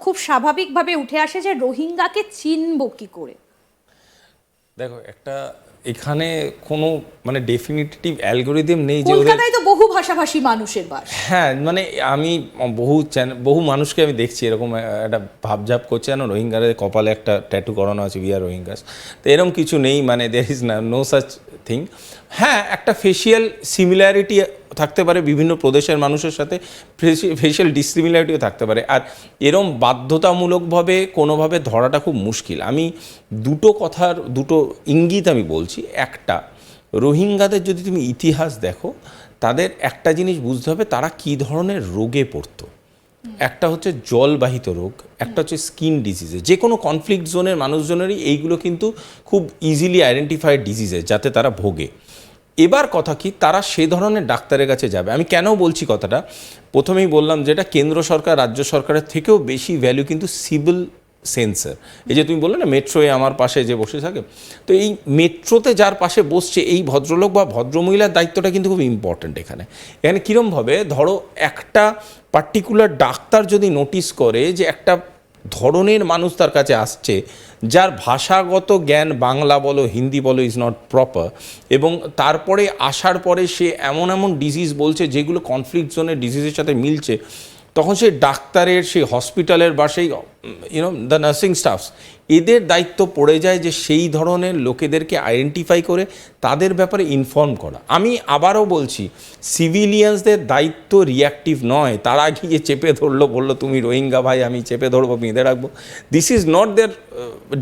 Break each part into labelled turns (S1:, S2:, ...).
S1: খুব স্বাভাবিকভাবে উঠে আসে যে রোহিঙ্গাকে চিনব কি করে।
S2: দেখো, একটা এখানে কোনো মানে ডেফিনিটিভ অ্যালগোরিদম নেই যে
S1: কলকাতায় তো বহু ভাষাভাষী মানুষের বাস।
S2: হ্যাঁ, মানে আমি বহু মানুষকে আমি দেখছি এরকম একটা ভাবঝাপ করছে, যেন রোহিঙ্গাদের কপালে একটা ট্যাটু করানো আছে, উই আর রোহিঙ্গাস। তো এরকম কিছু নেই, মানে there is no such thing. হ্যাঁ, একটা ফেশিয়াল সিমিলারিটি থাকতে পারে বিভিন্ন প্রদেশের মানুষের সাথে, ফেশিয়াল ডিসিমিলারিটিও থাকতে পারে, আর এরম বাধ্যতামূলকভাবে কোনোভাবে ধরাটা খুব মুশকিল। আমি দুটো ইঙ্গিত আমি বলছি। একটা, রোহিঙ্গাদের যদি তুমি ইতিহাস দেখো, তাদের একটা জিনিস বুঝতে হবে তারা কী ধরনের রোগে পড়তো। একটা হচ্ছে জলবাহিত রোগ, একটা হচ্ছে স্কিন ডিজিজে। যে কোনো কনফ্লিক্ট জোনের মানুষজনেরই এইগুলো কিন্তু খুব ইজিলি আইডেন্টিফাইড ডিজিজেস, যাতে তারা ভোগে। এবার কথা কি, তারা সে ধরনের ডাক্তারের কাছে যাবে। আমি কেন বলছি কথাটা, প্রথমেই বললাম যেটা কেন্দ্র সরকার রাজ্য সরকারের থেকেও বেশি ভ্যালু কিন্তু সিভিল সেন্সার। এই যে তুমি বললে না মেট্রোয়ে আমার পাশে যে বসে থাকে, তো এই মেট্রোতে যার পাশে বসছে এই ভদ্রলোক বা ভদ্রমহিলার দায়িত্বটা কিন্তু খুব ইম্পর্ট্যান্ট। এখানে কীরমভাবে, ধরো একটা পার্টিকুলার ডাক্তার যদি নোটিস করে যে একটা ধরনের মানুষ তার কাছে আসছে যার ভাষাগত জ্ঞান বাংলা বলো হিন্দি বলো ইজ নট প্রপার, এবং তারপরে আসার পরে সে এমন এমন ডিজিজ বলছে যেগুলো কনফ্লিক্ট জোনের ডিজিজের সাথে মিলছে, তখন সেই ডাক্তারের, সেই হসপিটালের বা সেই দ্য নার্সিং স্টাফস, এদের দায়িত্ব পড়ে যায় যে সেই ধরনের লোকেদেরকে আইডেন্টিফাই করে তাদের ব্যাপারে ইনফর্ম করা। আমি আবারও বলছি, সিভিলিয়ানসদের দায়িত্ব রিঅ্যাক্টিভ নয়, তারা গিয়ে চেপে ধরলো, বললো তুমি রোহিঙ্গা ভাই, আমি চেপে ধরবো, বেঁধে রাখবো। This is not their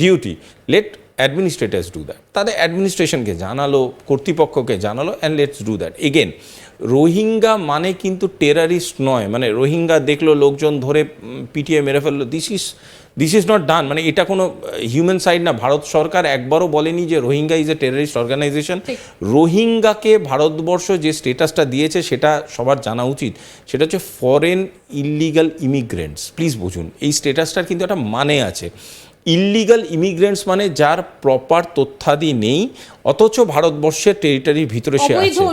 S2: duty. Let administrators do that. তাদের অ্যাডমিনিস্ট্রেশনকে জানালো, কর্তৃপক্ষকে জানালো, and let's do that. Again, Rohingya মানে কিন্তু টেরারিস্ট নয়, মানে রোহিঙ্গা দেখলো লোকজন ধরে পিটিয়ে মেরে ফেললো, দিস ইজ নট ডান। মানে এটা কোনো হিউম্যান সাইড না। ভারত সরকার একবারও বলেনি যে Rohingya is a terrorist organisation. রোহিঙ্গাকে ভারতবর্ষ যে স্টেটাসটা দিয়েছে সেটা সবার জানা উচিত, সেটা হচ্ছে ফরেন ইলিগাল ইমিগ্রেন্টস। প্লিজ বুঝুন, এই স্টেটাসটার কিন্তু একটা মানে আছে। ইলিগাল ইমিগ্রেন্টস মানে যার প্রপার তথ্যাদি নেই, অথচ ভারতবর্ষের টেরিটরির ভিতরে সে আছে,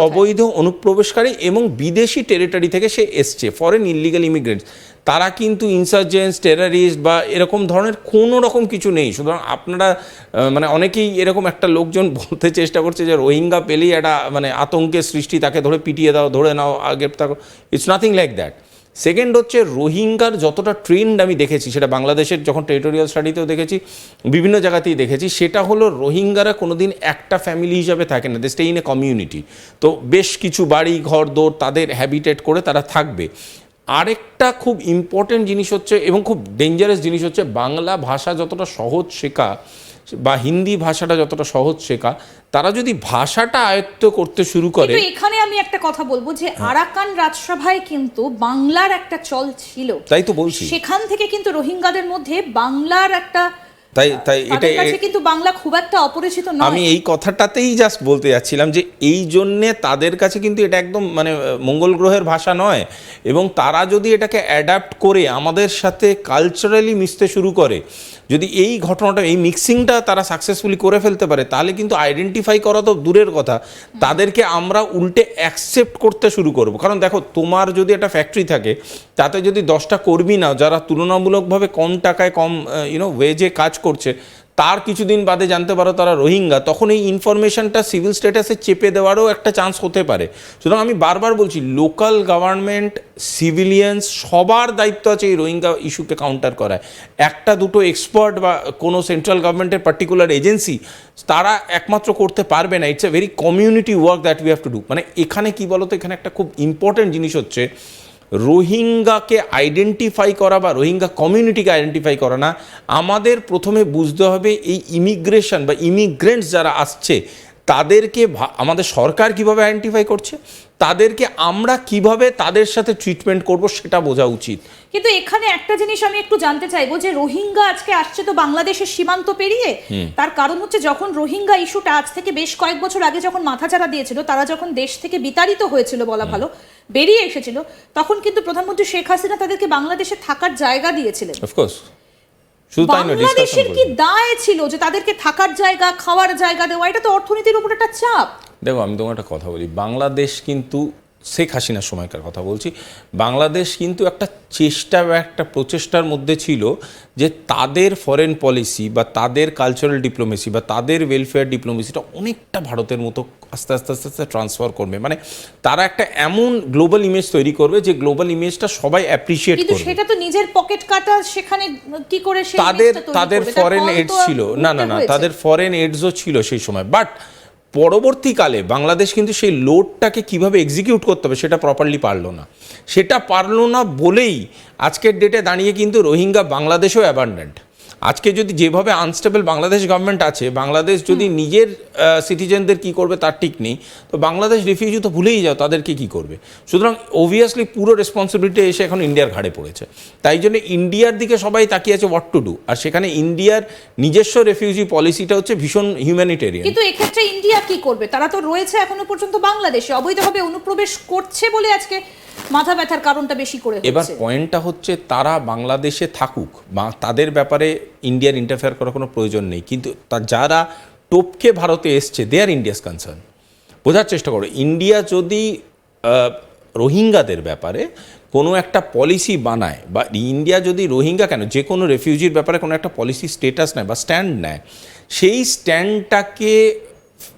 S2: অবৈধ অনুপ্রবেশকারী এবং বিদেশি টেরিটরি থেকে সে এসছে, ফরেন ইলিগাল ইমিগ্রেন্টস। তারা কিন্তু ইনসার্জেন্টস, টেরারিস্ট বা এরকম ধরনের কোনো রকম কিছু নেই। সুতরাং আপনারা মানে অনেকেই এরকম একটা লোকজন বলতে চেষ্টা করছে যে রোহিঙ্গা পেলেই একটা মানে আতঙ্কের সৃষ্টি, তাকে ধরে পিটিয়ে দাও, ধরে নাও, গ্রেপ্তার করো। It's nothing like that. Second হচ্ছে, রোহিঙ্গার যতটা ট্রেন্ড আমি দেখেছি, সেটা বাংলাদেশের যখন টেরিটোরিয়াল স্টাডিতেও দেখেছি, বিভিন্ন জায়গাতেই দেখেছি, সেটা হলো রোহিঙ্গারা কোনোদিন একটা ফ্যামিলি হিসাবে থাকে না, দে স্টে ইন এ কমিউনিটি। তো বেশ কিছু বাড়ি ঘর দৌড় তাদের হ্যাবিটেট করে তারা থাকবে। আরেকটা খুব ইম্পর্টেন্ট জিনিস হচ্ছে এবং খুব ডেঞ্জারাস জিনিস হচ্ছে, বাংলা ভাষা যতটা সহজ শেখা বা হিন্দি ভাষাটা যতটা সহজ শেখা, তারা যদি ভাষাটা আয়ত্ত করতে শুরু করে।
S1: এখানে আমি একটা কথা বলবো যে আরাকান রাজসভায় কিন্তু বাংলার একটা চল ছিল,
S2: তাই তো বলছি,
S1: সেখান থেকে কিন্তু রোহিঙ্গাদের মধ্যে বাংলার একটা,
S2: তাই এটা
S1: কিন্তু বাংলা খুব একটা অপরিচিত নয়।
S2: আমি এই কথাটাতেই জাস্ট বলতে যাচ্ছিলাম যে এই জন্যে তাদের কাছে কিন্তু এটা একদম মানে মঙ্গল গ্রহের ভাষা নয়, এবং তারা যদি এটাকে অ্যাডাপ্ট করে আমাদের সাথে কালচারালি মিশতে শুরু করে, যদি এই ঘটনাটা, এই মিক্সিংটা তারা সাকসেসফুলি করে ফেলতে পারে, তাহলে কিন্তু আইডেন্টিফাই করা তো দূরের কথা, তাদেরকে আমরা উল্টে অ্যাকসেপ্ট করতে শুরু করব। কারণ দেখো, তোমার যদি একটা ফ্যাক্টরি থাকে, তাতে যদি 10টা কর্মী নাও যারা তুলনামূলকভাবে কম টাকায় কম ওয়েজে কাজ করছে, তার কিছুদিন বাদে জানতে পারো তারা রোহিঙ্গা, তখন এই ইনফরমেশনটা সিভিল স্ট্যাটাসে চেপে দেওয়ারও একটা চান্স হতে পারে। সুতরাং আমি বারবার বলছি, লোকাল গভর্নমেন্ট, সিভিলিয়ানস, সবার দায়িত্ব আছে এই রোহিঙ্গা ইস্যুকে কাউন্টার করায়। একটা দুটো এক্সপার্ট বা কোনো সেন্ট্রাল গভর্নমেন্টের পার্টিকুলার এজেন্সি তারা একমাত্র করতে পারবে না। It's a very community work that we have to do. মানে এখানে কি বলতো, এখানে একটা খুব ইম্পর্টেন্ট জিনিস হচ্ছে, রোহিঙ্গাকে আইডেন্টিফাই করা বা রোহিঙ্গা কমিউনিটিকে আইডেন্টিফাই করা না, আমাদের প্রথমে বুঝতে হবে এই ইমিগ্রেশন বা ইমিগ্রেন্টস যারা আসছে তাদেরকে আমাদের সরকার কিভাবে আইডেন্টিফাই করছে, তাদেরকে আমরা কিভাবে তাদের সাথে ট্রিটমেন্ট করব সেটা বোঝা উচিত।
S1: কিন্তু এখানে একটা জিনিস আমি একটু জানতে চাইবো যে রোহিঙ্গা আজকে আসছে তো বাংলাদেশের সীমান্ত পেরিয়ে, তার কারণ হচ্ছে যখন রোহিঙ্গা ইস্যুটা আজ থেকে বেশ কয়েক বছর আগে যখন মাথাচাড়া দিয়েছিল, তারা যখন দেশ থেকে বিতাড়িত হয়েছিল বলা ভালো, বেরিয়ে এসেছিল, তখন কিন্তু প্রধানমন্ত্রী শেখ হাসিনা তাদেরকে বাংলাদেশে থাকার জায়গা দিয়েছিলেন।
S2: অফকোর্স,
S1: বাংলাদেশের কি দায় ছিল যে তাদেরকে থাকার জায়গা, খাওয়ার জায়গা দেওয়া? এটা তো অর্থনীতির উপর একটা চাপ।
S2: দেখো, আমি তোমার একটা কথা বলি, বাংলাদেশ কিন্তু শেখ হাসিনার সময়কার কথা বলছি, বাংলাদেশ কিন্তু একটা চেষ্টা বা একটা প্রচেষ্টার মধ্যে ছিল যে তাদের ফরেন পলিসি বা তাদের কালচারাল ডিপ্লোমেসি বা তাদের ওয়েলফেয়ার ডিপ্লোমেসিটা অনেকটা ভারতের মতো আস্তে আস্তে আস্তে আস্তে ট্রান্সফার করবে, মানে তারা একটা এমন গ্লোবাল ইমেজ তৈরি করবে যে গ্লোবাল ইমেজটা সবাই অ্যাপ্রিসিয়েট
S1: কিন্তু
S2: করবে।
S1: সেটা তো নিজের পকেট কাটা, সেখানে কি করে সেই
S2: তাদের
S1: জিনিসটা তৈরি
S2: তাদের
S1: করবে? তার
S2: ফরেন
S1: ফল
S2: এডস
S1: তো
S2: ছিল,
S1: ভুগতে
S2: না না না,
S1: হয়েছে।
S2: তাদের ফরেন এডসও ছিল সেই সময়, বাট পরবর্তীকালে বাংলাদেশ কিন্তু সেই লোডটাকে কিভাবে এক্সিকিউট করতে হবে সেটা প্রপারলি পারলো না। সেটা পারলো না বলেই আজকের ডেটে দাঁড়িয়ে কিন্তু রোহিঙ্গা বাংলাদেশেও অ্যাবান্ডেন্ট। আজকে যদি যেভাবে আনস্টেবল বাংলাদেশ গভর্নমেন্ট আছে, বাংলাদেশ যদি নিজের সিটিজেনদের কি করবে তার ঠিক নেই, তো বাংলাদেশ রিফিউজি তো ভুলেই যাও তাদেরকে কি করবে। সুতরাং অবভিয়াসলি পুরো রেসপন্সিবিলিটি এসে এখন ইন্ডিয়ার ঘাড়ে পড়েছে। তাই জন্য ইন্ডিয়ার দিকে সবাই তাকিয়ে আছে হোয়াট টু ডু, আর সেখানে ইন্ডিয়ার নিজস্ব রেফিউজি পলিসিটা হচ্ছে ভীষণ হিউম্যানিটেরিয়ান।
S1: কিন্তু এক্ষেত্রে ইন্ডিয়া কি করবে? তারা তো রয়েছে এখনো পর্যন্ত বাংলাদেশে, অবৈধভাবে অনুপ্রবেশ করছে বলে আজকে মাথা ব্যথার কারণটা বেশি করে
S2: এবার
S1: হচ্ছে।
S2: পয়েন্টটা হচ্ছে তারা বাংলাদেশে থাকুক বা তাদের ব্যাপারে ইন্ডিয়ার ইন্টারফেয়ার করার কোনো প্রয়োজন নেই, কিন্তু যারা টপকে ভারতে এসছে দে আর ইন্ডিয়াস কনসার্ন। বোঝার চেষ্টা করো, ইন্ডিয়া যদি রোহিঙ্গাদের ব্যাপারে কোনো একটা পলিসি বানায় বা ইন্ডিয়া যদি রোহিঙ্গা কেন যে কোনো রেফিউজির ব্যাপারে কোনো একটা পলিসি স্টেটাস নেয় বা স্ট্যান্ড নেয়, সেই স্ট্যান্ডটাকে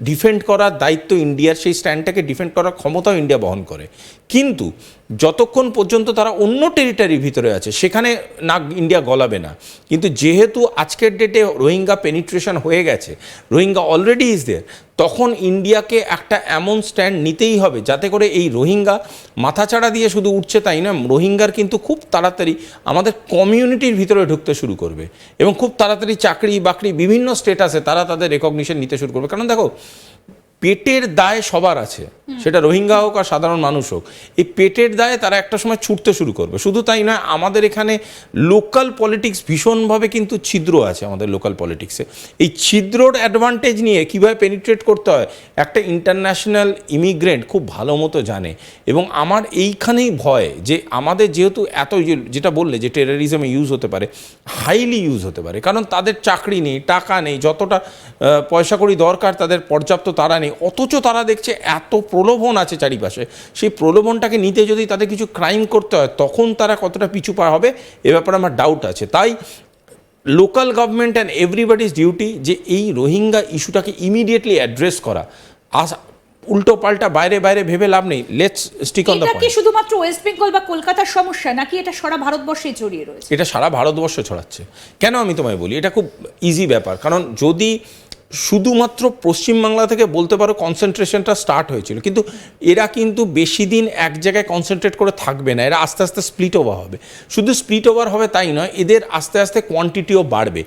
S2: ডিফেন্ড করার দায়িত্ব ইন্ডিয়ার, সেই স্ট্যান্ডটাকে ডিফেন্ড করার ক্ষমতাও ইন্ডিয়া বহন করে। কিন্তু যতক্ষণ পর্যন্ত তারা অন্য টেরিটরির ভিতরে আছে সেখানে না ইন্ডিয়া গলাবে না। কিন্তু যেহেতু আজকের ডেটে রোহিঙ্গা পেনিট্রেশন হয়ে গেছে, রোহিঙ্গা অলরেডি ইজ দেয়ার, তখন ইন্ডিয়াকে একটা এমন স্ট্যান্ড নিতেই হবে যাতে করে এই রোহিঙ্গা মাথাচাড়া দিয়ে শুধু উঠছে তাই না, রোহিঙ্গার কিন্তু খুব তাড়াতাড়ি আমাদের কমিউনিটির ভিতরে ঢুকতে শুরু করবে এবং খুব তাড়াতাড়ি চাকরি বাকরি বিভিন্ন স্টেটাসে তারা তাদের রেকগনিশন নিতে শুরু করবে। কারণ দেখো, পেটের দায় সবার আছে, সেটা রোহিঙ্গা হোক আর সাধারণ মানুষ হোক, এই পেটের দায়ে তারা একটা সময় ছুটতে শুরু করবে। শুধু তাই নয়, আমাদের এখানে লোকাল পলিটিক্স ভীষণভাবে কিন্তু ছিদ্র আছে আমাদের লোকাল পলিটিক্সে। এই ছিদ্রর অ্যাডভান্টেজ নিয়ে কীভাবে পেনিট্রেট করতে হয় একটা ইন্টারন্যাশনাল ইমিগ্রেন্ট খুব ভালো মতো জানে। এবং আমার এইখানেই ভয় যে আমাদের যেহেতু এত যেটা বললে যে টেররিজমে ইউজ হতে পারে, হাইলি ইউজ হতে পারে, কারণ তাদের চাকরি নেই, টাকা নেই, যতটা পয়সা কড়ি দরকার তাদের পর্যাপ্ত তারা নেই, অথচ তারা দেখছে এত প্রলোভন আছে চারিপাশে, সেই প্রলোভনটাকে নিতে যদি তাদের কিছু ক্রাইম করতে হয় তখন তারা কতটা পিছু পা হবে এ ব্যাপারে আমার ডাউট আছে। তাই local government and everybody's duty যে এই রোহিঙ্গা ইস্যুটাকে ইমিডিয়েটলি অ্যাড্রেস করা। উল্টো পাল্টা বাইরে বাইরে ভেবে লাভ নেই, লেটস স্টিক অন দ্য
S1: এটা কি
S2: পয়েন্ট।
S1: শুধুমাত্র ওয়েস্ট বেঙ্গল বা কলকাতার সমস্যা, নাকি এটা সারা ভারতবর্ষে ছড়িয়ে রয়েছে?
S2: এটা সারা ভারতবর্ষ ছড়াচ্ছে। কেন আমি তোমায় বলি, এটা খুব ইজি ব্যাপার। কারণ যদি শুধুমাত্র পশ্চিমবাংলা থেকে বলতে পারো কনসেন্ট্রেশনটা স্টার্ট হয়েছিল, কিন্তু এরা কিন্তু বেশি দিন এক জায়গায় কনসেন্ট্রেট করে থাকবে না, এরা আস্তে আস্তে স্প্লিট ওভার হবে। শুধু স্প্লিট ওভার হবে তাই নয়, এদের আস্তে আস্তে কোয়ান্টিটিও বাড়বে।